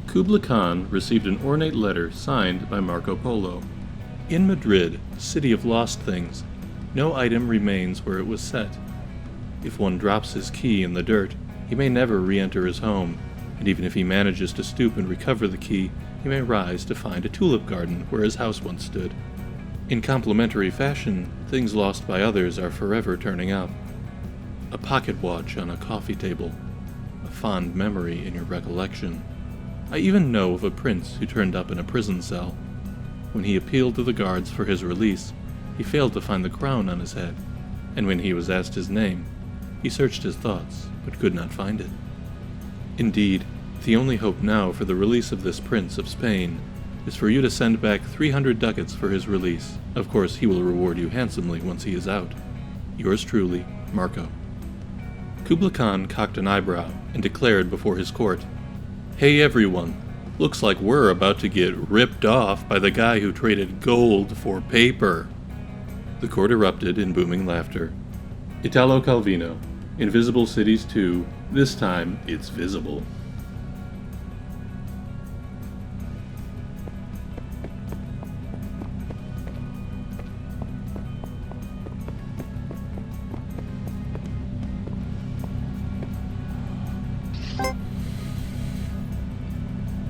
Kublai Khan received an ornate letter signed by Marco Polo. In Madrid, city of lost things, no item remains where it was set. If one drops his key in the dirt, he may never re-enter his home, and even if he manages to stoop and recover the key, he may rise to find a tulip garden where his house once stood. In complementary fashion, things lost by others are forever turning up. A pocket watch on a coffee table, a fond memory in your recollection. I even know of a prince who turned up in a prison cell. When he appealed to the guards for his release, he failed to find the crown on his head, and when he was asked his name, he searched his thoughts, but could not find it. Indeed, the only hope now for the release of this prince of Spain is for you to send back 300 ducats for his release. Of course, he will reward you handsomely once he is out. Yours truly, Marco. Kublai Khan cocked an eyebrow and declared before his court, "Hey everyone, looks like we're about to get ripped off by the guy who traded gold for paper." The court erupted in booming laughter. Italo Calvino, Invisible Cities 2, this time it's visible.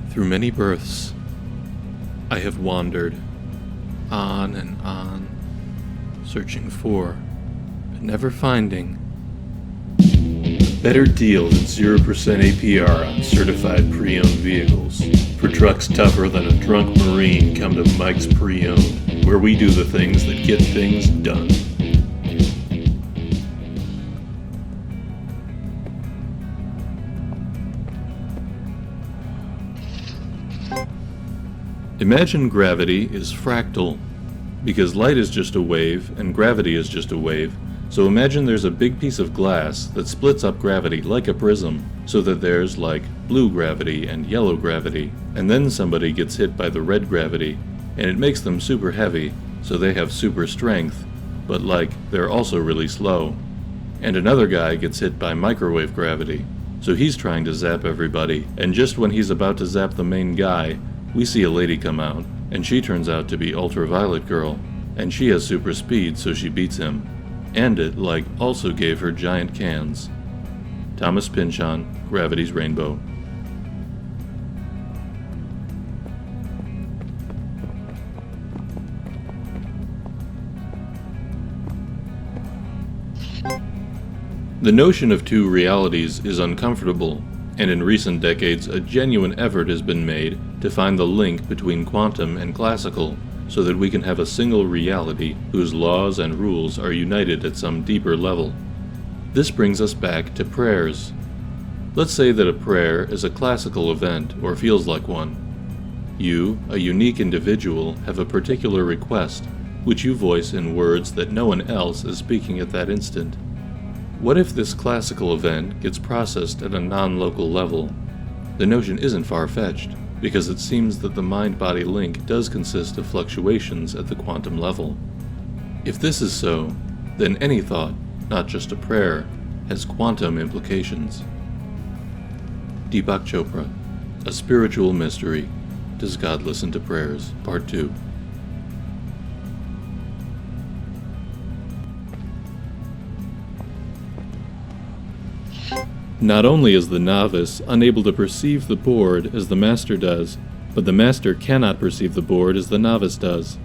Through many births, I have wandered, on and on, searching for, but never finding, a better deal than 0% APR on certified pre-owned vehicles. For trucks tougher than a drunk Marine, come to Mike's Pre-Owned, where we do the things that get things done. Imagine gravity is fractal, because light is just a wave and gravity is just a wave. So imagine there's a big piece of glass that splits up gravity like a prism, so that there's like blue gravity and yellow gravity, and then somebody gets hit by the red gravity, and it makes them super heavy, so they have super strength, but like they're also really slow. And another guy gets hit by microwave gravity, so he's trying to zap everybody, and just when he's about to zap the main guy, we see a lady come out, and she turns out to be Ultraviolet Girl, and she has super speed so she beats him. And it, like, also gave her giant cans. Thomas Pynchon, Gravity's Rainbow. The notion of two realities is uncomfortable, and in recent decades a genuine effort has been made to find the link between quantum and classical, so that we can have a single reality whose laws and rules are united at some deeper level. This brings us back to prayers. Let's say that a prayer is a classical event, or feels like one. You, a unique individual, have a particular request, which you voice in words that no one else is speaking at that instant. What if this classical event gets processed at a non-local level? The notion isn't far-fetched, because it seems that the mind-body link does consist of fluctuations at the quantum level. If this is so, then any thought, not just a prayer, has quantum implications. Deepak Chopra, A Spiritual Mystery. Does God Listen to Prayers? Part 2. Not only is the novice unable to perceive the board as the master does, but the master cannot perceive the board as the novice does.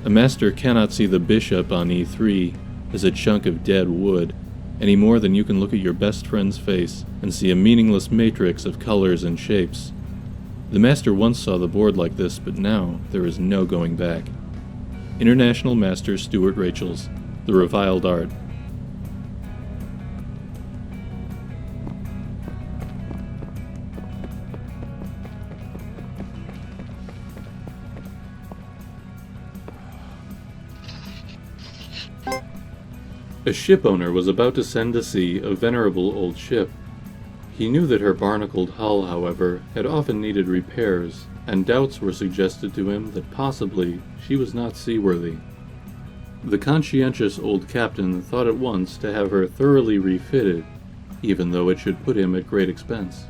A master cannot see the bishop on e3 as a chunk of dead wood, any more than you can look at your best friend's face and see a meaningless matrix of colors and shapes. The master once saw the board like this, but now there is no going back. International Master Stuart Rachels, The Reviled Art. A shipowner was about to send to sea a venerable old ship. He knew that her barnacled hull, however, had often needed repairs, and doubts were suggested to him that possibly she was not seaworthy. The conscientious old captain thought at once to have her thoroughly refitted, even though it should put him at great expense.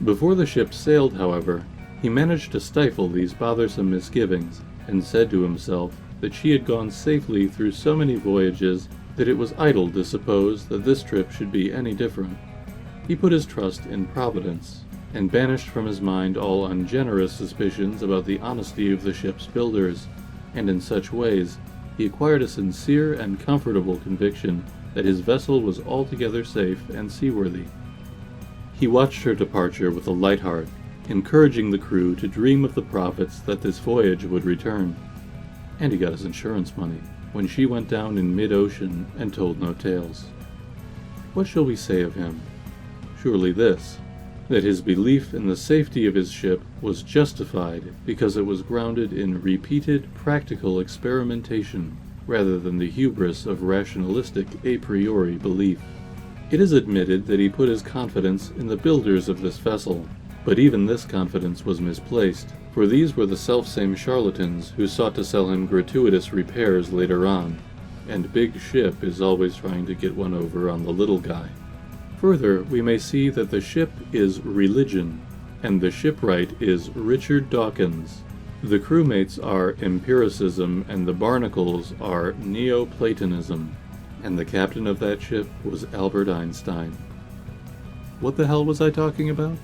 Before the ship sailed, however, he managed to stifle these bothersome misgivings, and said to himself that she had gone safely through so many voyages that it was idle to suppose that this trip should be any different. He put his trust in Providence, and banished from his mind all ungenerous suspicions about the honesty of the ship's builders, and in such ways he acquired a sincere and comfortable conviction that his vessel was altogether safe and seaworthy. He watched her departure with a light heart, encouraging the crew to dream of the profits that this voyage would return. And he got his insurance money when she went down in mid-ocean and told no tales. What shall we say of him? Surely this, that his belief in the safety of his ship was justified because it was grounded in repeated practical experimentation rather than the hubris of rationalistic a priori belief. It is admitted that he put his confidence in the builders of this vessel, but even this confidence was misplaced, for these were the selfsame charlatans who sought to sell him gratuitous repairs later on, and Big Ship is always trying to get one over on the little guy. Further, we may see that the ship is religion, and the shipwright is Richard Dawkins. The crewmates are empiricism, and the barnacles are Neoplatonism, and the captain of that ship was Albert Einstein. What the hell was I talking about?